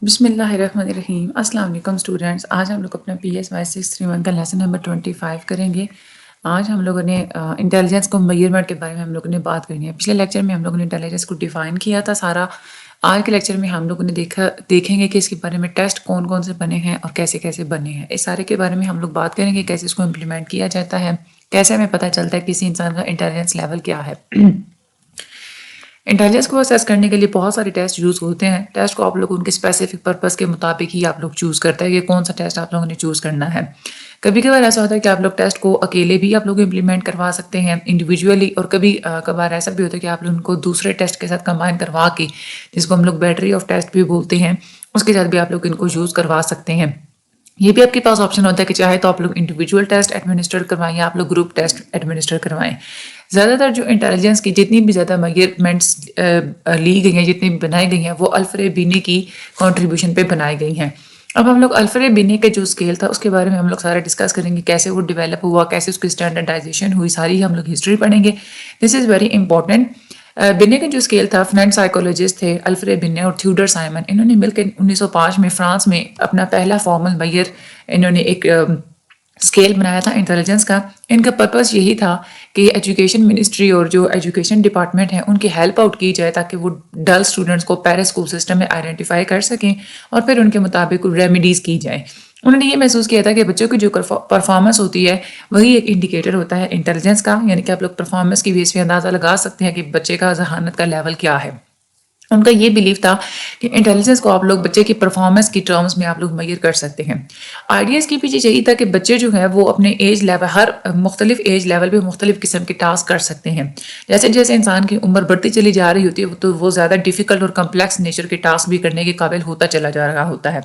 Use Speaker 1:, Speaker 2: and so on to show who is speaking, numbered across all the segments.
Speaker 1: بسم اللہ الرحمن الرحیم۔ السلام علیکم اسٹوڈنٹس، آج ہم لوگ اپنا PSY 631 کا لیسن نمبر 25 کریں گے۔ آج ہم لوگوں نے انٹیلیجنس کو میئرمنٹ کے بارے میں ہم لوگوں نے بات کرنی ہے۔ پچھلے لیکچر میں ہم لوگوں نے انٹیلیجنس کو ڈیفائن کیا تھا سارا۔ آج کے لیکچر میں ہم لوگوں نے دیکھیں گے کہ اس کے بارے میں ٹیسٹ کون کون سے بنے ہیں اور کیسے کیسے بنے ہیں۔ اس سارے کے بارے میں ہم لوگ بات کریں گے، کیسے اس کو امپلیمنٹ کیا جاتا ہے، کیسے ہمیں پتہ چلتا ہے کسی انسان کا انٹیلیجنس لیول کیا ہے۔ انٹیلیجنس کو اسیس کرنے کے لیے بہت سارے ٹیسٹ یوز ہوتے ہیں۔ ٹیسٹ کو آپ لوگ ان کے اسپیسیفک پرپز کے مطابق ہی آپ لوگ چوز کرتے ہیں کہ کون سا ٹیسٹ آپ لوگوں نے چوز کرنا ہے۔ کبھی کبھار ایسا ہوتا ہے کہ آپ لوگ ٹیسٹ کو اکیلے بھی آپ لوگ امپلیمنٹ کروا سکتے ہیں انڈیویجولی، اور کبھی کبھار ایسا بھی ہوتا ہے کہ آپ لوگ ان کو دوسرے ٹیسٹ کے ساتھ کمبائن کروا کے، جس کو ہم لوگ بیٹری آف ٹیسٹ بھی بولتے ہیں، اس کے ساتھ بھی آپ لوگ ان کو یوز کروا سکتے ہیں۔ یہ بھی آپ کے پاس آپشن ہوتا ہے کہ چاہے تو آپ لوگ انڈیویجول ٹیسٹ ایڈمنسٹر کروائیں یا آپ لوگ گروپ ٹیسٹ ایڈمنسٹر کروائیں۔ زیادہ تر جو انٹیلیجنس کی جتنی بھی زیادہ میئرمنٹس لی گئی ہیں، جتنی بھی بنائی گئی ہیں، وہ الفرے بینی کی کنٹریبیوشن پہ بنائی گئی ہیں۔ اب ہم لوگ الفرے بینی کا جو اسکیل تھا اس کے بارے میں ہم لوگ سارا ڈسکس کریں گے، کیسے وہ ڈیولپ ہوا، کیسے اس کی اسٹینڈرڈائزیشن ہوئی، ساری ہم لوگ ہسٹری پڑھیں گے۔ دس از ویری امپورٹنٹ۔ بنے کا جو اسکیل تھا، فرینچ سائیکولوجسٹ تھے الفرے بنے اور تھیوڈر سائمن، انہوں نے مل کے 1905 میں فرانس میں اپنا پہلا فارمل میئر انہوں نے ایک اسکیل بنایا تھا انٹیلیجنس کا۔ ان کا پرپس یہی تھا کہ ایجوکیشن منسٹری اور جو ایجوکیشن ڈپارٹمنٹ ہے ان کی ہیلپ آؤٹ کی جائے، تاکہ وہ ڈل اسٹوڈنٹس کو پیرے اسکول سسٹم میں آئیڈینٹیفائی کر سکیں اور پھر ان کے مطابق ریمیڈیز کی جائیں۔ انہوں نے یہ محسوس کیا تھا کہ بچوں کی جو پرفارمنس ہوتی ہے وہی ایک انڈیکیٹر ہوتا ہے انٹیلیجنس کا، یعنی کہ آپ لوگ پرفارمنس کی بیس پہ اندازہ لگا سکتے ہیں کہ بچے کا ذہانت کا لیول کیا ہے۔ ان کا یہ بلیف تھا کہ انٹیلیجنس کو آپ لوگ بچے کی پرفارمنس کی ٹرمز میں آپ لوگ میئر کر سکتے ہیں۔ آئیڈیاز کے پیچھے یہی تھا کہ بچے جو ہیں وہ اپنے ایج لیول، ہر مختلف ایج لیول پہ مختلف قسم کے ٹاسک کر سکتے ہیں۔ جیسے جیسے انسان کی عمر بڑھتی چلی جا رہی ہوتی ہے تو وہ زیادہ ڈیفیکلٹ اور کمپلیکس نیچر کے ٹاسک بھی کرنے کے قابل ہوتا چلا جا رہا ہوتا ہے۔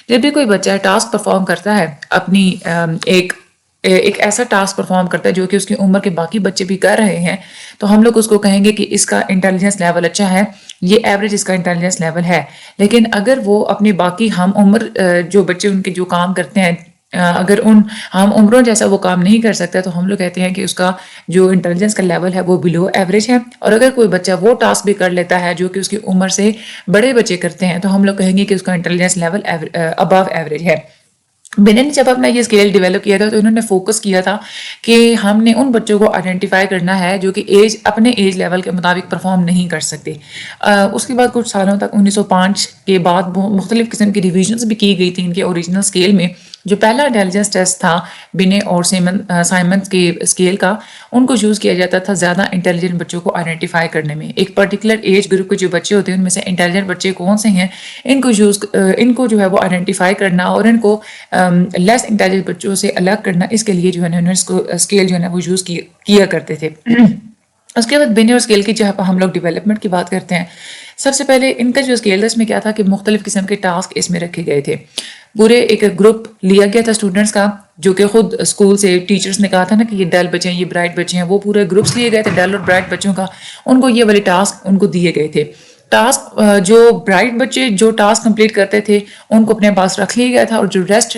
Speaker 1: جب بھی کوئی بچہ ٹاسک پرفارم کرتا ہے، اپنی ایک ایسا ٹاسک پرفارم کرتا ہے جو کہ اس کی عمر کے باقی بچے بھی کر رہے ہیں، تو ہم لوگ اس کو کہیں گے کہ اس کا انٹیلیجنس لیول اچھا ہے، یہ ایوریج اس کا انٹیلیجنس لیول ہے۔ لیکن اگر وہ اپنے باقی ہم عمر جو بچے ان کے جو کام کرتے ہیں، اگر ان ہم عمروں جیسا وہ کام نہیں کر سکتا، تو ہم لوگ کہتے ہیں کہ اس کا جو انٹیلیجنس کا لیول ہے وہ بلو ایوریج ہے۔ اور اگر کوئی بچہ وہ ٹاسک بھی کر لیتا ہے جو کہ اس کی عمر سے بڑے بچے کرتے ہیں، تو ہم لوگ کہیں گے کہ اس کا انٹیلیجنس لیول ابو ایوریج ہے۔ بنے نے جب اپنا یہ اسکیل ڈیولپ کیا تھا تو انہوں نے فوکس کیا تھا کہ ہم نے ان بچوں کو آئیڈینٹیفائی کرنا ہے جو کہ اپنے ایج لیول کے مطابق پرفارم نہیں کر سکتے۔ اس کے بعد کچھ سالوں تک 1905 کے بعد مختلف قسم کی ریویژنز بھی کی گئی تھی ان کے اوریجنل اسکیل میں۔ جو پہلا انٹیلیجنس ٹیسٹ تھا بنے اور سائمنز کے اسکیل کا، ان کو یوز کیا جاتا تھا زیادہ انٹیلیجنٹ بچوں کو آئیڈینٹیفائی کرنے میں۔ ایک پرٹیکولر ایج گروپ کے جو بچے ہوتے ہیں ان میں سے انٹیلیجنٹ بچے کون سے ہیں، ان کو جو ہے وہ آئیڈینٹیفائی کرنا اور ان کو لیس انٹیلیجنٹ بچوں سے الگ کرنا، اس کے لیے جو ہے اس کو اسکیل جو ہے وہ یوز کیا کرتے تھے۔ اس کے بعد بنے اور اسکیل کی جہاں ہم لوگ ڈیولپمنٹ کی بات کرتے ہیں، سب سے پہلے ان کا جو اسکیل تھا اس میں کیا تھا کہ مختلف قسم کے ٹاسک اس میں رکھے گئے تھے۔ پورے ایک گروپ لیا گیا تھا اسٹوڈنٹس کا، جو کہ خود اسکول سے ٹیچرز نے کہا تھا نا کہ یہ ڈل بچے ہیں، یہ برائٹ بچے ہیں، وہ پورے گروپس لیے گئے تھے ڈل اور برائٹ بچوں کا، ان کو یہ والے ٹاسک ان کو دیے گئے تھے۔ ٹاسک جو برائٹ بچے جو ٹاسک کمپلیٹ کرتے تھے ان کو اپنے پاس رکھ لیا گیا تھا، اور جو ریسٹ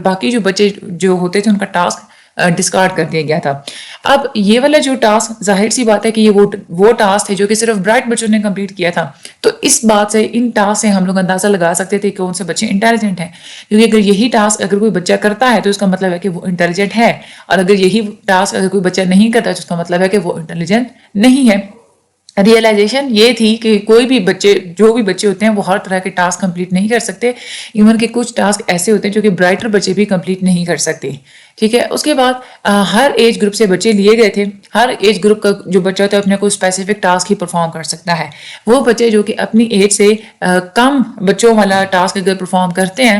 Speaker 1: باقی جو بچے جو ہوتے تھے ان کا ٹاسک ڈسکارڈ کر دیا گیا تھا۔ اب یہ والا جو ٹاسک، ظاہر سی بات ہے کہ یہ وہ ٹاسک تھے جو کہ صرف برائٹ بچوں نے کمپلیٹ کیا تھا، تو اس بات سے ان ٹاسک سے ہم لوگ اندازہ لگا سکتے تھے کہ کون سے بچے انٹیلیجنٹ ہیں، کیونکہ اگر یہی ٹاسک اگر کوئی بچہ کرتا ہے تو اس کا مطلب ہے کہ وہ انٹیلیجنٹ ہے، اور اگر یہی ٹاسک اگر کوئی بچہ نہیں کرتا تو اس کا مطلب ہے کہ وہ انٹیلیجنٹ نہیں ہے۔ ریئلائزیشن یہ تھی کہ کوئی بھی بچے، جو بھی بچے ہوتے ہیں وہ ہر طرح کے ٹاسک کمپلیٹ نہیں کر سکتے، ایون کہ کچھ ٹاسک ایسے ہوتے ہیں جو کہ برائٹر بچے بھی کمپلیٹ نہیں کر سکتے، ٹھیک ہے۔ اس کے بعد ہر ایج گروپ سے بچے لیے گئے تھے۔ ہر ایج گروپ کا جو بچہ ہوتا ہے اپنے کوئی اسپیسیفک ٹاسک ہی پرفارم کر سکتا ہے۔ وہ بچے جو کہ اپنی ایج سے کم بچوں والا ٹاسک اگر پرفارم کرتے ہیں،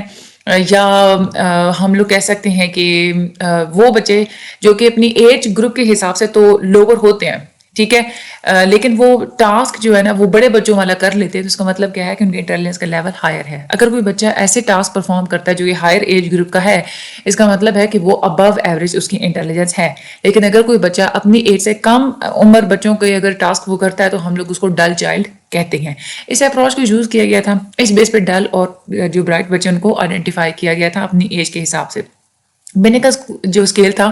Speaker 1: یا ہم لوگ کہہ سکتے ہیں کہ وہ بچے جو کہ اپنی ایج گروپ کے حساب سے تو لوور ہوتے ہیں، ٹھیک ہے، لیکن وہ ٹاسک جو ہے نا وہ بڑے بچوں والا کر لیتے ہیں، تو اس کا مطلب کیا ہے کہ ان کے انٹیلیجنس کا لیول ہائر ہے۔ اگر کوئی بچہ ایسے ٹاسک پرفارم کرتا ہے جو یہ ہائر ایج گروپ کا ہے، اس کا مطلب ہے کہ وہ ابو ایوریج اس کی انٹیلیجنس ہے۔ لیکن اگر کوئی بچہ اپنی ایج سے کم عمر بچوں کے اگر ٹاسک وہ کرتا ہے تو ہم لوگ اس کو ڈل چائلڈ کہتے ہیں۔ اس اپروچ کو یوز کیا گیا تھا، اس بیس پہ ڈل اور جو برائٹ بچے ان کو آئیڈینٹیفائی کیا گیا تھا اپنی ایج کے حساب سے۔ بنے کا جو اسکیل تھا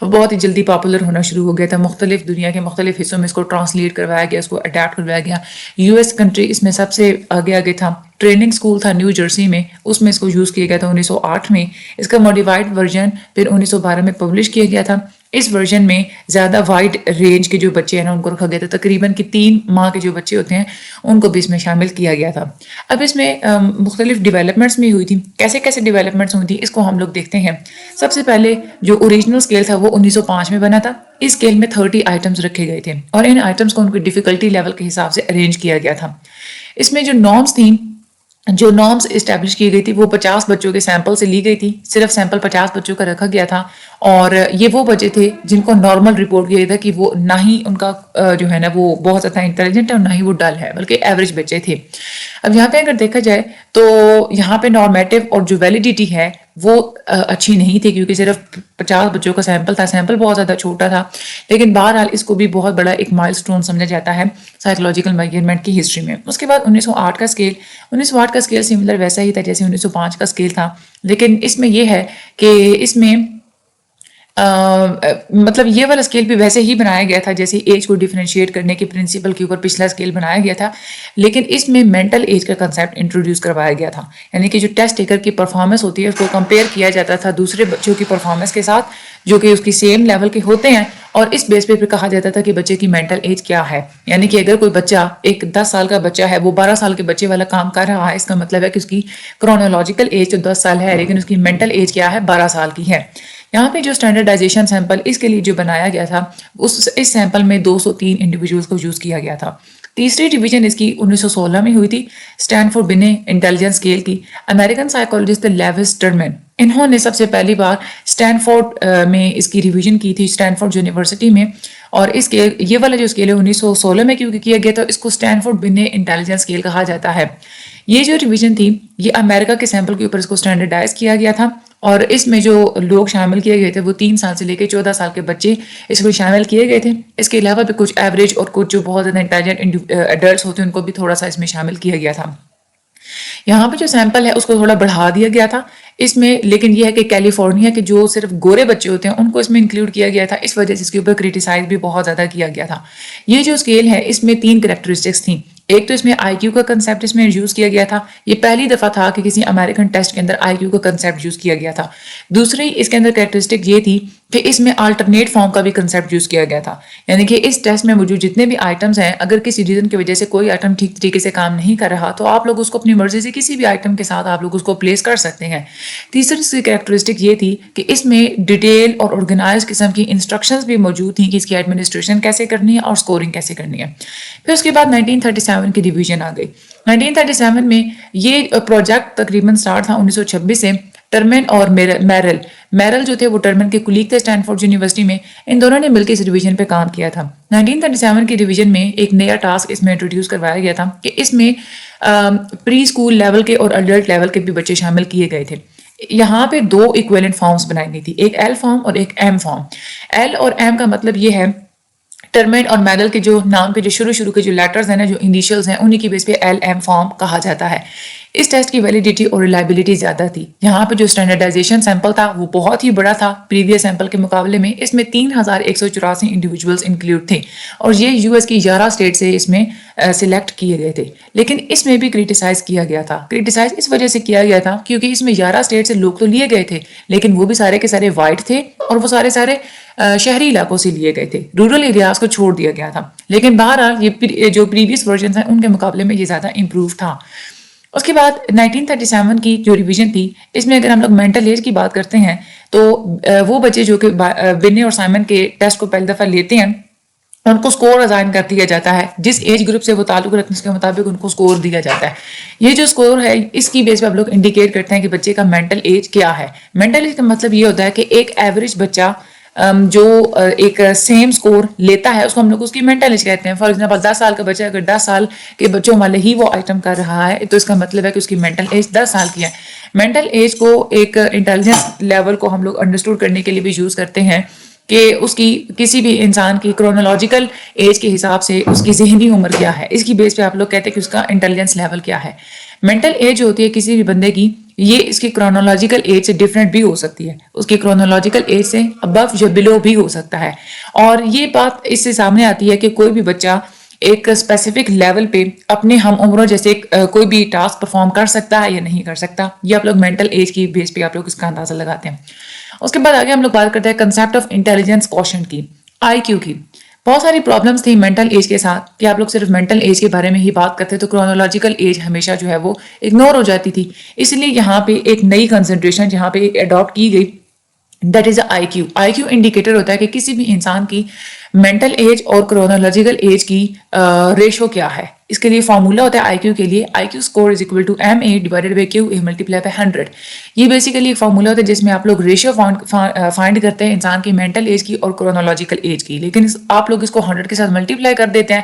Speaker 1: وہ بہت ہی جلدی پاپولر ہونا شروع ہو گیا تھا، مختلف دنیا کے مختلف حصوں میں اس کو ٹرانسلیٹ کروایا گیا، اس کو اڈیپٹ کروایا گیا. US کنٹری اس میں سب سے آگے تھا. ٹریننگ اسکول تھا نیو جرسی میں، اس میں اس کو یوز کیا گیا تھا 1908 میں. اس کا موڈیفائڈ ورژن پھر 1912 میں پبلش کیا گیا تھا. اس ورژن میں زیادہ وائڈ رینج کے جو بچے ہیں نا ان کو رکھا گیا تھا، تقریباً کہ 3 ماہ کے جو بچے ہوتے ہیں ان کو بھی اس میں شامل کیا گیا تھا. اب اس میں مختلف ڈیولپمنٹس بھی ہوئی تھی. کیسے کیسے ڈیولپمنٹس ہوئی تھی اس کو ہم لوگ دیکھتے ہیں. سب سے پہلے جو اوریجنل اسکیل تھا وہ 1905 میں بنا تھا. اس اسکیل میں 30 آئٹمس رکھے گئے تھے اور ان آئٹمس کو ان کی ڈیفیکلٹی لیول کے حساب سے ارینج کیا گیا تھا. اس میں جو نارمس تھیں، جو نارمس اسٹیبلش کی گئی تھی وہ 50 بچوں کے سیمپل سے لی گئی تھی. صرف سیمپل 50 بچوں کا رکھا گیا تھا اور یہ وہ بچے تھے جن کو نارمل رپورٹ کیا گیا تھا کہ وہ نہ ہی ان کا جو ہے نا وہ بہت زیادہ انٹیلیجنٹ ہے اور نہ ہی وہ ڈل ہے، بلکہ ایوریج بچے تھے. اب یہاں پہ اگر دیکھا جائے تو یہاں پہ نارمیٹو اور جو ویلیڈیٹی ہے وہ اچھی نہیں تھی، کیونکہ صرف 50 بچوں کا سیمپل تھا، سیمپل بہت زیادہ چھوٹا تھا. لیکن بہرحال اس کو بھی بہت بڑا ایک مائل سٹون سمجھا جاتا ہے سائیکولوجیکل میجرمنٹ کی ہسٹری میں. اس کے بعد 1908 کا اسکیل، 1908 کا اسکیل سملر ویسا ہی تھا جیسے 1905 کا اسکیل تھا، لیکن اس میں یہ ہے کہ اس میں مطلب یہ والا اسکیل بھی ویسے ہی بنایا گیا تھا جیسے ایج کو ڈیفرینشیٹ کرنے کے پرنسپل کے اوپر پچھلا اسکیل بنایا گیا تھا، لیکن اس میں مینٹل ایج کا کنسیپٹ انٹروڈیوس کروایا گیا تھا. یعنی کہ جو ٹیسٹ ٹیکر کی پرفارمنس ہوتی ہے اس کو کمپیئر کیا جاتا تھا دوسرے بچوں کی پرفارمنس کے ساتھ جو کہ اس کی سیم لیول کے ہوتے ہیں، اور اس بیس پہ پھر کہا جاتا تھا کہ بچے کی مینٹل ایج کیا ہے. یعنی کہ اگر کوئی بچہ ایک 10 سال کا بچہ ہے وہ 12 سال کے بچے والا کام کر رہا ہے، اس کا مطلب ہے کہ اس کی کرونولوجیکل ایج تو 10 سال ہے لیکن اس کی مینٹل ایج کیا ہے، 12 سال کی ہے. یہاں پہ جو اسٹینڈرڈائزیشن سیمپل اس کے لیے جو بنایا گیا تھا اس سیمپل میں 203 انڈیویجولز کو یوز کیا گیا تھا. تیسری ڈویژن اس کی 1916 میں ہوئی تھی اسٹینفورڈ بنے انٹیلیجنس اسکیل کی. امریکن سائیکولوجسٹ لیوس ٹرمن انہوں نے سب سے پہلی بار اسٹینفورڈ میں اس کی ریویژن کی تھی، اسٹینفورڈ یونیورسٹی میں. اور اس کے یہ والا جو اسکیل ہے 1916 میں کیونکہ کیا گیا تھا اس کو اسٹینفورڈ بنے انٹیلیجنس اسکیل کہا جاتا ہے. یہ جو ریویژن تھی یہ امریکہ کے سیمپل کے اوپر اس کو اسٹینڈرڈائز کیا گیا تھا اور اس میں جو لوگ شامل کیے گئے تھے وہ 3 سال سے لے کے 14 سال کے بچے اس میں شامل کیے گئے تھے. اس کے علاوہ بھی کچھ ایوریج اور کچھ جو بہت زیادہ انٹیلیجنٹ ایڈلٹس ہوتے ہیں ان کو بھی تھوڑا سا اس میں شامل کیا گیا تھا. یہاں پہ جو سیمپل ہے اس کو تھوڑا بڑھا دیا گیا تھا اس میں، لیکن یہ ہے کہ کیلیفورنیا کے جو صرف گورے بچے ہوتے ہیں ان کو اس میں انکلوڈ کیا گیا تھا، اس وجہ سے اس کے اوپر کریٹیسائز بھی بہت زیادہ کیا گیا تھا. یہ جو اسکیل ہے اس میں 3 کریکٹرسٹکس تھیں. ایک تو اس میں آئی کیو کا کنسیپٹ اس میں یوز کیا گیا تھا، یہ پہلی دفعہ تھا کہ کسی امریکن ٹیسٹ کے اندر آئی کیو کا کنسیپٹ یوز کیا گیا تھا. دوسری اس کے اندر کریکٹرسٹک یہ تھی کہ اس میں آلٹرنیٹ فارم کا بھی کنسیپٹ یوز کیا گیا تھا. یعنی کہ اس ٹیسٹ میں موجود جتنے بھی آئٹمس ہیں اگر کسی ریزن کی وجہ سے کوئی آئٹم ٹھیک طریقے سے کام نہیں کر رہا تو آپ لوگ اس کو اپنی مرضی سے کسی بھی آئٹم کے ساتھ آپ لوگ اس کو پلیس کر سکتے ہیں. تیسری کریکٹرسٹک یہ تھی کہ اس میں ڈیٹیل اور آرگنائز قسم کی انسٹرکشنز بھی موجود تھیں کہ اس کی ایڈمنسٹریشن کیسے کرنی ہے اور اسکورنگ کیسے کرنی ہے. پھر اس کے بعد 1937 کی ڈویژن آ گئی. 1937 میں یہ پروجیکٹ تقریباً سٹارٹ تھا 1926 سے. ٹرمن اور میرل جو تھے وہ ٹرمن کے کلیگ تھے اسٹینفورڈ یونیورسٹی میں، ان دونوں نے مل کے اس ڈویژن پہ کام کیا تھا. 1937 کی ڈویژن میں ایک نیا ٹاسک اس میں انٹروڈیوس کروایا گیا تھا کہ اس میں پری اسکول لیول کے اور ایڈلٹ لیول کے بھی بچے شامل کیے گئے تھے. یہاں پہ 2 ایکویلنٹ فارمز بنائی گئی تھی، ایک ایل فارم اور ایک ایم فارم. ایل اور ایم کا مطلب یہ ہے ٹرمن اور میرل کے جو نام کے جو شروع کے جو لیٹرز ہیں نا، جو انیشلز ہیں، انہی کی بیس پہ ایل ایم فارم کہا جاتا ہے. اس ٹیسٹ کی ویلیڈیٹی اور ریلائبلٹی زیادہ تھی. یہاں پہ جو اسٹینڈرڈائزیشن سیمپل تھا وہ بہت ہی بڑا تھا پریویس سیمپل کے مقابلے میں. اس میں 3184 انڈیویجولز انکلوڈ تھے اور یہ US کی 11 اسٹیٹ سے اس میں سلیکٹ کیے گئے تھے. لیکن اس میں بھی کریٹیسائز کیا گیا تھا. کریٹیسائز اس وجہ سے کیا گیا تھا کیونکہ اس میں 11 اسٹیٹ سے لوگ تو لیے گئے تھے لیکن وہ بھی سارے کے سارے وائٹ تھے اور وہ سارے شہری علاقوں سے لیے گئے تھے، رورل ایریاز کو چھوڑ دیا گیا تھا. لیکن بہرحال یہ جو پریویس ورژنز ہیں ان کے مقابلے میں یہ زیادہ امپروو تھا. اس کے بعد 1937 کی جو ریویژن تھی اس میں اگر ہم لوگ مینٹل ایج کی بات کرتے ہیں تو وہ بچے جو کہ بنے اور سائمن کے ٹیسٹ کو پہلی دفعہ لیتے ہیں ان کو سکور ازائن کر دیا جاتا ہے، جس ایج گروپ سے وہ تعلق رکھنے کے مطابق ان کو سکور دیا جاتا ہے. یہ جو سکور ہے اس کی بیس پہ ہم لوگ انڈیکیٹ کرتے ہیں کہ بچے کا مینٹل ایج کیا ہے. مینٹل ایج کا مطلب یہ ہوتا ہے کہ ایک ایوریج بچہ جو ایک سیم سکور لیتا ہے اس کو ہم لوگ اس کی مینٹل ایج کہتے ہیں. فار ایگزامپل 10 سال کا بچہ اگر 10 سال کے بچوں والے ہی وہ آئٹم کر رہا ہے تو اس کا مطلب ہے کہ اس کی مینٹل ایج 10 سال کی ہے. مینٹل ایج کو ایک انٹیلیجنس لیول کو ہم لوگ انڈرسٹوڈ کرنے کے لیے بھی یوز کرتے ہیں کہ اس کی کسی بھی انسان کی کرونولوجیکل ایج کے حساب سے اس کی ذہنی عمر کیا ہے، اس کی بیس پہ آپ لوگ کہتے ہیں کہ اس کا انٹیلیجنس لیول کیا ہے. مینٹل ایج ہوتی ہے کسی بھی بندے کی یہ اس کی کرونالوجیکل ایج سے ڈفرینٹ بھی ہو سکتی ہے، اس کی کرونالوجیکل ایج سے ابو یا بلو بھی ہو سکتا ہے. اور یہ بات اس سے سامنے آتی ہے کہ کوئی بھی بچہ ایک اسپیسیفک لیول پہ اپنے ہم عمروں جیسے کوئی بھی ٹاسک پرفارم کر سکتا ہے یا نہیں کر سکتا. یہ آپ لوگ مینٹل ایج کی بیس پہ آپ لوگ اس کا اندازہ لگاتے ہیں. اس کے بعد آگے ہم لوگ بات کرتے ہیں کنسیپٹ آف انٹیلیجنس کوشنٹ کی، آئی کیو کی. بہت ساری پرابلمس تھی مینٹل ایج کے ساتھ کہ آپ لوگ صرف مینٹل ایج کے بارے میں ہی بات کرتے تو کرونالوجیکل ایج ہمیشہ جو ہے وہ اگنور ہو جاتی تھی. اس لیے یہاں پہ ایک نئی کنسنٹریشن جہاں پہ اڈاپٹ کی گئی، that is I Q. I Q indicator ہوتا ہے کہ کسی بھی انسان کی مینٹل ایج اور کرونالوجیکل ایج کی ریشو کیا ہے. اس کے لیے فارمولا ہوتا ہے آئی کیو کے لیے، I Q score is equal to M A divided by Q A multiply by 100. یہ بیسیکلی ایک فارمولا ہوتا ہے جس میں آپ لوگ ریشو فائنڈ کرتے ہیں انسان کی مینٹل ایج کی اور کرونالوجیکل ایج کی، لیکن آپ لوگ اس کو 100 کے ساتھ ملٹیپلائی کر دیتے ہیں.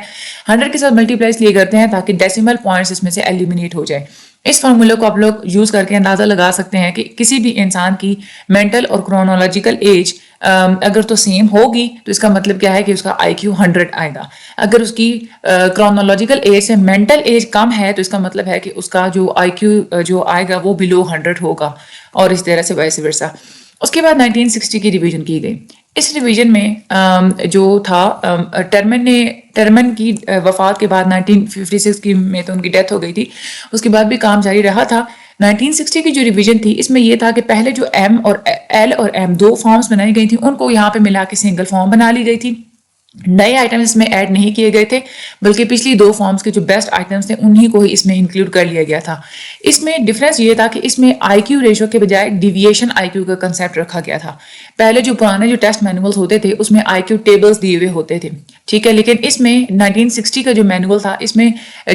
Speaker 1: 100 کے ساتھ ملٹیپلائی اس لیے کرتے ہیں تاکہ ڈیسیمل پوائنٹس اس میں سے ایلیمینیٹ ہو جائے. اس فارمولے کو آپ لوگ یوز کر کے اندازہ لگا سکتے ہیں کہ کسی بھی انسان کی مینٹل اور کرونالوجیکل ایج اگر تو سیم ہوگی تو اس کا مطلب کیا ہے کہ اس کا آئی کیو 100 آئے گا. اگر اس کی کرونالوجیکل ایج سے مینٹل ایج کم ہے تو اس کا مطلب ہے کہ اس کا جو آئی کیو جو آئے گا وہ بلو 100 ہوگا، اور اس طرح سے وائس ورسا. اس کے بعد 1960 کی ریویژن کی گئی. اس ریویژن میں جو تھا ٹرمن کی وفات کے بعد 1956 کی میں تو ان کی ڈیتھ ہو گئی تھی، اس کے بعد بھی کام جاری رہا تھا. 1960 کی جو ریویژن تھی اس میں یہ تھا کہ پہلے جو ایم اور ایل اور ایم دو فارمز بنائی گئی تھیں ان کو یہاں پہ ملا کے سنگل فارم بنا لی گئی تھی. نئے آئٹمز اس میں ایڈ نہیں کیے گئے تھے، بلکہ پچھلی دو فارمز کے جو بیسٹ آئٹمز تھے انہی کو ہی اس میں انکلوڈ کر لیا گیا تھا. اس میں ڈفرینس یہ تھا کہ اس میں آئی کیو ریشو کے بجائے ڈیویشن آئی کیو کا کنسیپٹ رکھا گیا تھا. پہلے جو پرانے جو ٹیسٹ مینولز ہوتے تھے اس میں آئی کیو ٹیبلز دیے ہوئے ہوتے تھے، ٹھیک ہے، لیکن اس میں 1960 کا جو مینول تھا اس میں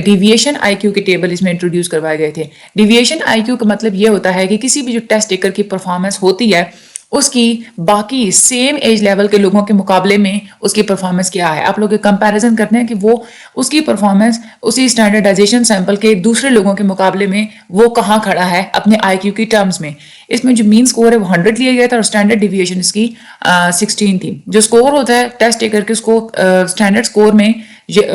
Speaker 1: ڈیویشن آئی کیو کے ٹیبل اس میں انٹروڈیوس کروائے گئے تھے. ڈیویشن آئی کیو کا مطلب یہ ہوتا ہے کہ کسی بھی جو ٹیسٹ ٹیکر کی پرفارمنس ہوتی ہے اس کی باقی سیم ایج لیول کے لوگوں کے مقابلے میں اس کی پرفارمنس کیا ہے. آپ لوگ ایک کمپیریزن کرتے ہیں کہ وہ اس کی پرفارمنس اسی اسٹینڈرڈائزیشن سیمپل کے دوسرے لوگوں کے مقابلے میں وہ کہاں کھڑا ہے اپنے آئی کیو کی ٹرمز میں. اس میں جو مین سکور ہے وہ 100 لیا گیا تھا اور اسٹینڈرڈ ڈیویشن اس کی 16 تھی. جو سکور ہوتا ہے ٹیسٹ ٹیکر کے اس کو اسٹینڈرڈ سکور میں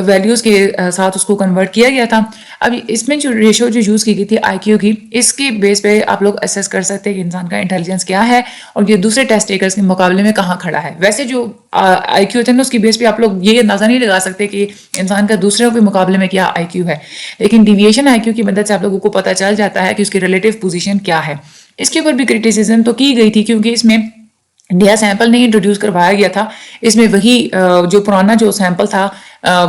Speaker 1: ویلیوز کے ساتھ اس کو کنورٹ کیا گیا تھا. اب اس میں جو ریشو جو یوز کی گئی تھی آئی کیو کی، اس کے بیس پہ آپ لوگ اسیس کر سکتے ہیں کہ انسان کا انٹیلیجنس کیا ہے اور یہ دوسرے ٹیسٹ ٹیکرز کے مقابلے میں کہاں کھڑا ہے. ویسے جو آئی کیو ہوتے ہیں نا اس کی بیس پہ آپ لوگ یہ اندازہ نہیں لگا سکتے کہ انسان کا دوسروں کے مقابلے میں کیا آئی کیو ہے، لیکن ڈیویشن آئی کیو کی مدد سے آپ لوگوں کو پتہ چل جاتا ہے کہ اس کی ریلیٹیو پوزیشن کیا ہے. اس کے اوپر بھی کرٹیسزم تو کی گئی تھی کیونکہ اس میں نیا سیمپل نہیں انٹروڈیوس کروایا گیا تھا. اس میں وہی جو پرانا جو سیمپل تھا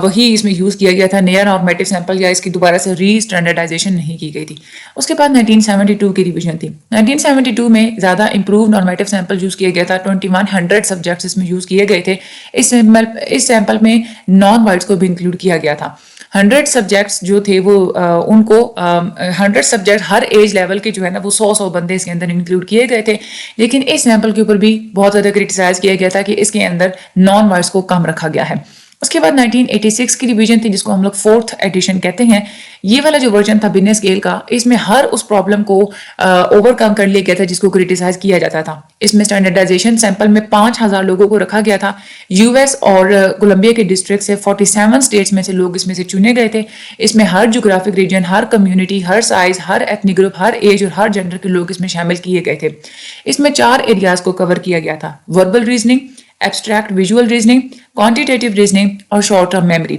Speaker 1: وہی اس میں یوز کیا گیا تھا، نیا نارمیٹیو سیمپل یا اس کی دوبارہ سے ری اسٹینڈرڈائزیشن نہیں کی گئی تھی. اس کے بعد 1972 کی ریویژن تھی. 1972 میں زیادہ امپروو نارمیٹیو سیمپل یوز کیا گیا تھا. 2100 سبجیکٹس اس میں یوز کیے گئے تھے. اس سیمپل میں نان وائٹس کو بھی انکلوڈ کیا گیا تھا. 100 سبجیکٹس جو تھے وہ ان کو 100 سبجیکٹ ہر ایج لیول کے جو ہے نا وہ 100 بندے اس کے اندر انکلوڈ کیے گئے تھے. لیکن اس سیمپل کے اوپر بھی بہت زیادہ کرٹیسائز کیا گیا تھا کہ اس کے اندر نان وائٹس کو کم رکھا گیا ہے. اس کے بعد 1986 کی ریویژن تھی جس کو ہم لوگ 4th ایڈیشن کہتے ہیں. یہ والا جو ورژن تھا بزنس اسکیل کا، اس میں ہر اس پرابلم کو اوور کم کر لیا گیا تھا جس کو کرٹیسائز کیا جاتا تھا. اس میں اسٹینڈرڈائزیشن سیمپل میں 5000 لوگوں کو رکھا گیا تھا. یو ایس اور کولمبیا کے ڈسٹرکٹ سے 47 اسٹیٹس میں سے لوگ اس میں سے چنے گئے تھے. اس میں ہر جغرافک ریجن، ہر کمیونٹی، ہر سائز، ہر ایتھنک گروپ، ہر ایج اور ہر جینڈر کے لوگ اس میں شامل کیے گئے تھے. اس میں 4 ایریاز کو کور کیا گیا تھا: verbal reasoning, abstract visual reasoning, quantitative reasoning اور شارٹ ٹرم میموری.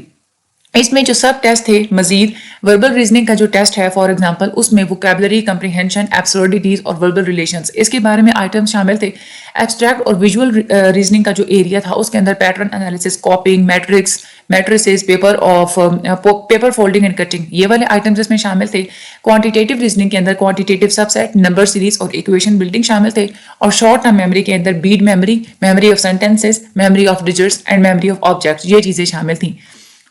Speaker 1: اس میں جو سب ٹیسٹ تھے مزید وربل ریزننگ کا جو ٹیسٹ ہے فار ایگزامپل اس میں ووکیبلری، کمپریہنشن، ایبسرڈیٹیز اور وربل ریلیشنز اس کے بارے میں آئٹمز شامل تھے. ایبسٹریکٹ اور ویژول ریزننگ کا جو ایریا تھا اس کے اندر pattern analysis, copying, matrix, paper folding and cutting یہ والے آئٹمز اس میں شامل تھے. کوانٹیٹیو ریزننگ کے اندر quantitative subset, number series اور ایکویشن بلڈنگ شامل تھے. اور شارٹ ٹرم میموری کے اندر bead memory, memory of sentences, memory of digits and memory of objects یہ چیزیں شامل تھیں.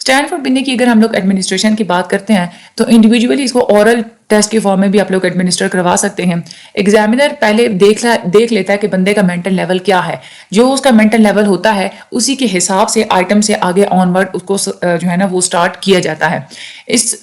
Speaker 1: اسٹینفورڈ بننے کی اگر ہم لوگ ایڈمنسٹریشن کی بات کرتے ہیں تو انڈیویجولی اس کو اورل ٹیسٹ کے فارم میں بھی آپ لوگ ایڈمنسٹر کروا سکتے ہیں. ایگزامینر پہلے دیکھ لیتا ہے کہ بندے کا مینٹل لیول کیا ہے. جو اس کا مینٹل لیول ہوتا ہے اسی کے حساب سے آئٹم سے آگے آن ورڈ اس کو جو ہے نا وہ اسٹارٹ کیا جاتا ہے.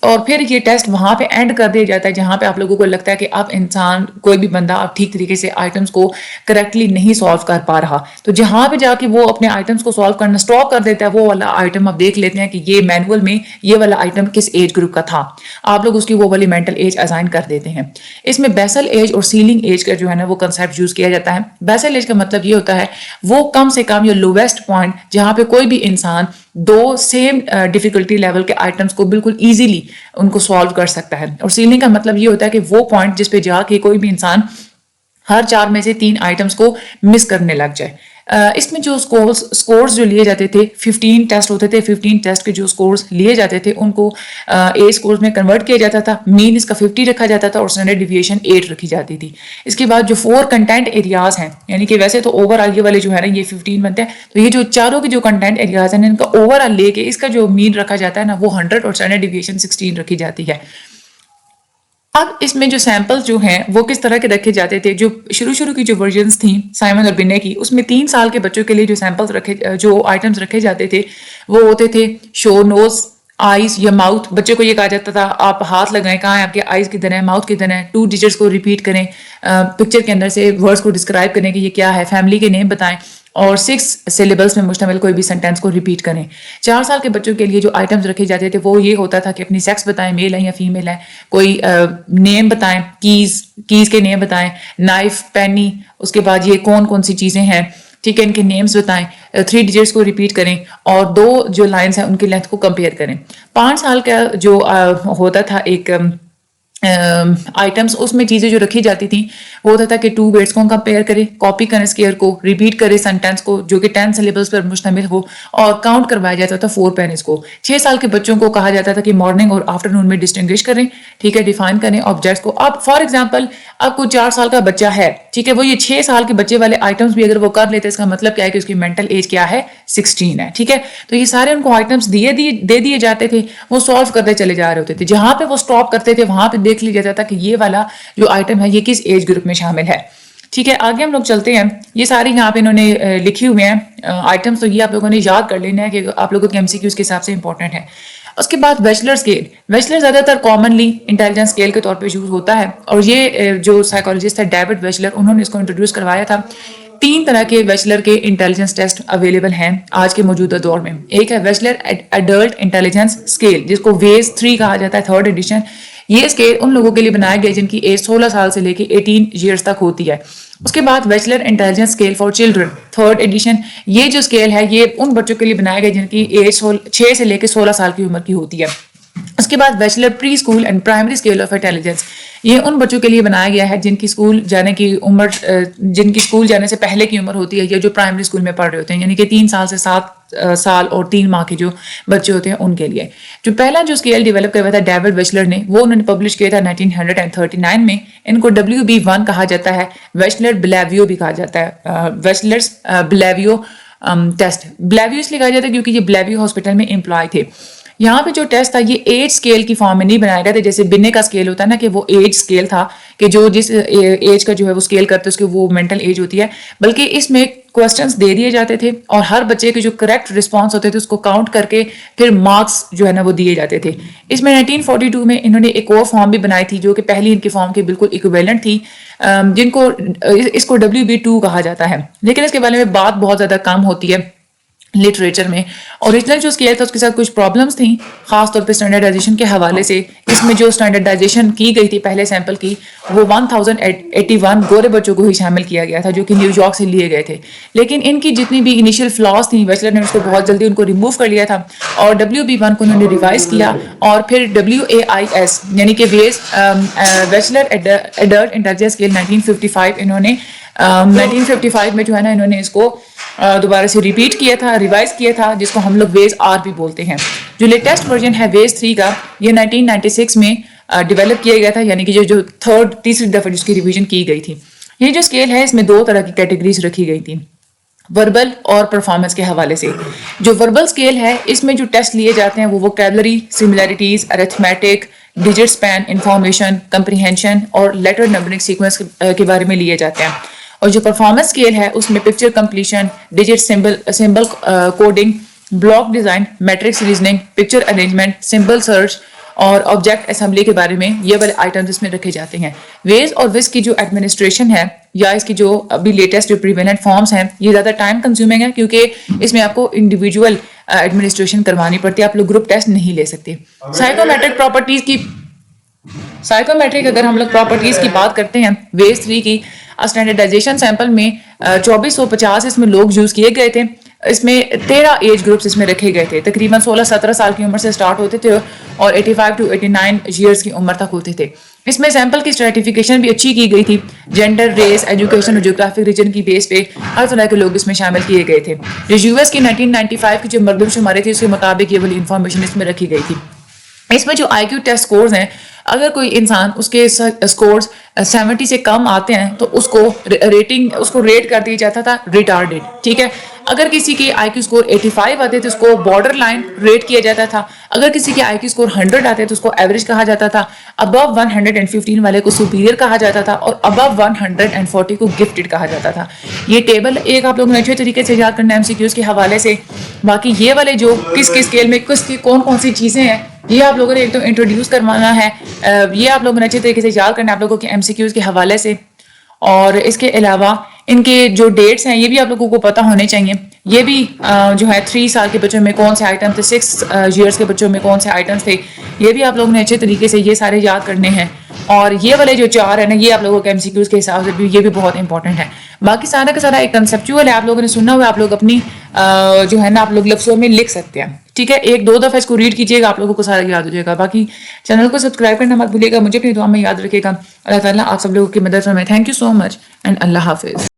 Speaker 1: اور پھر یہ ٹیسٹ وہاں پہ اینڈ کر دیا جاتا ہے جہاں پہ آپ لوگوں کو لگتا ہے کہ اب انسان کوئی بھی بندہ اب ٹھیک طریقے سے آئٹمس کو کریکٹلی نہیں سالو کر پا رہا. تو جہاں پہ جا کے وہ اپنے آئٹمس کو سالو کرنا اسٹاپ کر دیتا ہے وہ والا آئٹم اب دیکھ لیتے ہیں کہ یہ مینول میں یہ والا آئٹم کس ایج گروپ کا تھا. آپ لوگ اس کی وہ والی مینٹل ایج اسائن کر دیتے ہیں. اس میں بیسل ایج اور سیلنگ ایج کا جو ہے نا وہ کنسیپٹ یوز کیا جاتا ہے. بیسل ایج کا مطلب یہ ہوتا ہے وہ کم سے کم یا لوویسٹ پوائنٹ جہاں پہ کوئی بھی انسان دو سیم ڈیفیکلٹی لیول کے آئٹمس کو بالکل ایزیلی ان کو سالو کر سکتا ہے. اور سیلنگ کا مطلب یہ ہوتا ہے کہ وہ پوائنٹ جس پہ جا کے کوئی بھی انسان ہر 4 میں سے 3 آئٹمس کو مس کرنے لگ جائے. اس میں جو سکورز جو لیے جاتے تھے 15 ٹیسٹ ہوتے تھے. 15 ٹیسٹ کے جو سکورز لیے جاتے تھے ان کو اے سکورز میں کنورٹ کیا جاتا تھا. مین اس کا 50 رکھا جاتا تھا اور اسٹینڈرڈ ڈیویشن 8 رکھی جاتی تھی. اس کے بعد جو 4 کنٹینٹ ایریاز ہیں یعنی کہ ویسے تو اوور آل یہ والے جو ہے نا یہ 15 بنتے ہیں, تو یہ جو چاروں کے جو کنٹینٹ ایریاز ہیں ان کا اوور آل لے کے اس کا جو مین رکھا جاتا ہے نا وہ 100 اور اسٹینڈرڈ ڈیویشن 16 رکھی جاتی ہے. اب اس میں جو سیمپلز جو ہیں وہ کس طرح کے رکھے جاتے تھے. جو شروع کی جو ورژنز تھیں سائمن اور بنے کی, اس میں 3 سال کے بچوں کے لیے جو سیمپلز جو آئٹمز رکھے جاتے تھے وہ ہوتے تھے شو, نوز, آئیز یا ماؤتھ. بچے کو یہ کہا جاتا تھا آپ ہاتھ لگائیں کہاں ہے آپ کے آئیز کدھر ہے, ماؤتھ کدھر ہے. 2 ڈیجٹس کو ریپیٹ کریں, پکچر کے اندر سے ورڈز کو ڈسکرائب کریں کہ یہ کیا ہے, فیملی کے نیم بتائیں اور 6 سیلیبلز میں مشتمل کوئی بھی سینٹینس کو ریپیٹ کریں. 4 سال کے بچوں کے لیے جو آئٹمز رکھے جاتے تھے وہ یہ ہوتا تھا کہ اپنی سیکس بتائیں, میل ہے یا فیمیل ہے, کوئی نیم بتائیں, کیز کے نیم بتائیں, نائف, پینی, اس کے بعد یہ کون سی چیزیں ہیں, ٹھیک ہے, ان کے نیمز بتائیں, 3 ڈیجٹس کو ریپیٹ کریں اور 2 جو لائنز ہیں ان کی لینتھ کو کمپیئر کریں. 5 سال کا جو ہوتا تھا ایک آئٹمس, اس میں چیزیں جو رکھی جاتی تھیں وہ ہوتا تھا کہ 2 ورڈس کو کمپیئر کرے, کاپی کریں اسکیئر کو, ریپیٹ کرے سینٹینس کو جو کہ 10 سیلیبلز پر مشتمل ہو اور کاؤنٹ کروایا جاتا تھا 4 پینز کو. 6 سال کے بچوں کو کہا جاتا تھا کہ مارننگ اور آفٹر نون میں ڈسٹنگوش کریں, ٹھیک ہے, ڈیفائن کریں آبجیکٹس کو. اب فار ایگزامپل اب کوئی 4 سال کا بچہ ہے, ٹھیک ہے, وہ یہ 6 سال کے بچے والے آئٹمس بھی اگر وہ کر لیتے, اس کا مطلب کیا ہے کہ اس کی مینٹل ایج کیا ہے 16 ہے, ٹھیک ہے. تو یہ سارے ان کو آئٹمس دے دیے جاتے تھے, وہ سالو کرتے چلے جا رہے ہوتے تھے. جہاں پہ وہ اسٹاپ کرتے تھے وہاں پہ دیکھ لیا جاتا تھا کہ یہ والا جو آئٹم ہے یہ کس ایج گروپ میں شامل ہے, ٹھیک ہے. آگے ہم لوگ چلتے ہیں. یہ ساری یہاں پہ انہوں نے لکھی ہوئے ہیں آئٹمس, تو یہ آپ لوگوں نے یاد کر لینا ہے کہ آپ لوگوں کے ایم سی کیوز کے حساب سے امپورٹنٹ ہے. اس کے بعد بیچلر اسکیل. بیچلر زیادہ تر کامنلی انٹیلیجنس اسکیل کے طور پہ یوز ہوتا ہے, اور یہ جو سائیکالوجسٹ ہے ڈیوڈ بیچلر, انہوں نے اس کو انٹروڈیوس کروایا تھا. 3 طرح کے بیچلر کے انٹیلیجنس ٹیسٹ اویلیبل ہیں آج کے موجودہ دور میں. ایک ہے بیچلر ایڈلٹ انٹیلیجنس اسکیل جس کو ویز 3 کہا جاتا ہے, 3rd ایڈیشن. یہ اسکیل ان لوگوں کے لیے بنایا گیا جن کی ایج 16 سال سے لے کے 18 ایئرس تک ہوتی ہے. اس کے بعد Wechsler intelligence scale for children 3rd edition. یہ جو اسکیل ہے یہ ان بچوں کے لیے بنایا گیا جن کی ایج 6 سے لے کے 16 سال کی عمر کی ہوتی ہے. اس کے بعد Wechsler preschool and primary scale of intelligence. یہ ان بچوں کے لیے بنایا گیا ہے جن کی اسکول جانے سے پہلے کی عمر ہوتی ہے یا جو پرائمری اسکول میں پڑھ رہے ہوتے ہیں, یعنی کہ 3 سال سے 7 سال اور 3 ماہ کے جو بچے ہوتے ہیں ان کے لیے. جو پہلا جو اسکیل ڈیولپ کروایا تھا ڈیوڈ بیچلر نے, وہ انہوں نے پبلش کیا تھا 1939 میں. ان کو WB1 کہا جاتا ہے, بیچلر بلیویو بھی کہا جاتا ہے, بیچلرز بلیویو ٹیسٹ. بلیویو اس لیے کہا جاتا ہے کیونکہ یہ بلیویو ہاسپٹل میں امپلائی تھے. یہاں پہ جو ٹیسٹ تھا یہ ایج اسکیل کی فارم میں نہیں بنایا گیا تھا, جیسے بنے کا اسکیل ہوتا ہے نا کہ وہ ایج اسکیل تھا کہ جو جس ایج کا جو ہے وہ اسکیل کرتے اس کی وہ مینٹل ایج ہوتی ہے, بلکہ اس میں کوسچنس دے دیے جاتے تھے اور ہر بچے کے جو کریکٹ رسپانس ہوتے تھے اس کو کاؤنٹ کر کے پھر مارکس جو ہے نا وہ دیے جاتے تھے. اس میں 1942 میں انہوں نے ایک اور فارم بھی بنائی تھی جو کہ پہلی ان کی فارم کے بالکل ایکویلنٹ تھی, جن کو اس کو WB2 کہا جاتا ہے, لیکن اس کے بارے میں بات بہت زیادہ کم ہوتی ہے لٹریچر میں. اوریجنل جو اسکیل تھا اس کے ساتھ کچھ پرابلمس تھیں, خاص طور پہ اسٹینڈرڈائزیشن کے حوالے سے. اس میں جو اسٹینڈرڈائزیشن کی گئی تھی پہلے سیمپل کی وہ 1081 گورے بچوں کو ہی شامل کیا گیا تھا جو کہ نیو یارک سے لیے گئے تھے, لیکن ان کی جتنی بھی انیشیل فلاز تھیں بیچلر نے اس کو بہت جلدی ان کو ریموو کر لیا تھا اور WB1 کو انہوں نے ریوائز کیا اور پھر WAIS یعنی کہ ویز بیچلر ایڈلٹ انٹیلیجنس اسکیل 1955 انہوں نے 1955 میں جو ہے نا انہوں نے اس کو دوبارہ سے ریپیٹ کیا تھا, ریوائز کیا تھا, جس کو ہم لوگ ویز آر بھی بولتے ہیں. جو لیٹسٹ ورژن ہے ویز 3 کا یہ 1996 میں ڈیولپ کیا گیا تھا, یعنی کہ جو تیسری دفعہ جس کی ریویژن کی گئی تھی. یہ جو اسکیل ہے اس میں 2 طرح کی کیٹیگریز رکھی گئی تھی, وربل اور پرفارمنس کے حوالے سے. جو وربل اسکیل ہے اس میں جو ٹیسٹ لیے جاتے ہیں وہ vocabulary, similarities, arithmetic, digit span, information, comprehension اور لیٹر نمبرنگ سیکوینس کے بارے میں لیے جاتے ہیں. اور جو پرفارمنس اسکیل ہے اس میں picture completion, digit symbol coding, block design, matrix reasoning, picture arrangement, symbol search اور آبجیکٹ اسمبلی کے بارے میں یہ والے آئٹمز اس میں رکھے جاتے ہیں. ویز اور وز کی جو ایڈمنسٹریشن ہے یا اس کی جو ابھی لیٹسٹ جو پریویلنٹ فارمز ہیں یہ زیادہ ٹائم کنزیومنگ ہے کیونکہ اس میں آپ کو انڈیویجول ایڈمنسٹریشن کروانی پڑتی ہے, آپ لوگ گروپ ٹیسٹ نہیں لے سکتے. سائیکومیٹرک پراپرٹیز کی سائیکومیٹرک اگر ہم لوگ پراپرٹیز کی بات کرتے ہیں ویز 3 کی اسٹینڈرڈائزیشن سیمپل میں 2450 اس میں لوگ یوز کیے گئے تھے. اس میں 13 ایج گروپس اس میں رکھے گئے تھے. تقریباً 16-17 سال کی عمر سے سٹارٹ ہوتے تھے اور 85 to 89 ایئرس کی عمر تک ہوتے تھے. اس میں سیمپل کی اسٹریٹیفیکیشن بھی اچھی کی گئی تھی. جینڈر، ریس، ایجوکیشن اور جغرافک ریجن کی بیس پہ ہر طرح کے لوگ اس میں شامل کیے گئے تھے. جو یو ایس کی 1995 کی جو مردم شماری تھی اس کے مطابق یہ والی انفارمیشن اس میں رکھی گئی تھی. اس میں جو آئی کیو ٹیسٹ سکورز ہیں، اگر کوئی انسان اس کے سکورز 70 سے کم آتے ہیں تو اس کو ریٹ کر دیا جاتا تھا ریٹارڈیڈ. ٹھیک ہے. اگر کسی کے آئی کیو اسکور 85 آتے تو اس کو بارڈر لائن ریٹ کیا جاتا تھا. اگر کسی کے آئی کیو اسکور 100 آتے تو اس کو ایوریج کہا جاتا تھا. ابو 115 والے کو سپیریئر کہا جاتا تھا اور ابو 140 کو گفٹڈ کہا جاتا تھا. یہ ٹیبل ایک آپ لوگوں نے اچھے طریقے سے یاد کرنا ہے MCQs کے حوالے سے. باقی یہ والے جو کس اسکیل میں کس کی کون سی چیزیں ہیں یہ آپ لوگوں نے ایک تو انٹروڈیوس کروانا ہے. یہ آپ لوگوں نے اچھے طریقے سے یاد کرنا ہے آپ لوگوں کے MCQs کے حوالے سے. اور اس کے علاوہ ان کے جو ڈیٹس ہیں یہ بھی آپ لوگوں کو پتہ ہونے چاہیے. یہ بھی جو ہے 3 سال کے بچوں میں کون سے آئٹم تھے، 6 ایئرس کے بچوں میں کون سے آئٹمس تھے، یہ بھی آپ لوگوں نے اچھے طریقے سے یہ سارے یاد کرنے ہیں. اور یہ والے جو 4 ہیں نا یہ آپ لوگوں کے MCQs کے حساب سے بھی یہ بھی بہت امپورٹنٹ ہے. باقی سارا کا سارا ایک کنسیپچول ہے، آپ لوگوں نے سنا ہوا، آپ لوگ اپنی جو ہے نا آپ لوگ لفظوں میں لکھ سکتے ہیں. ٹھیک ہے. 1-2 دفعہ اس کو ریڈ کیجیے گا آپ لوگوں کو سارا یاد ہو جائے گا. باقی چینل کو سبسکرائب کرنا مت بھولیے گا. مجھے اپنی دعا میں یاد رکھے گا. اللہ تعالیٰ آپ سب لوگوں کی مدد فرمائے. Thank you so much and اللہ حافظ.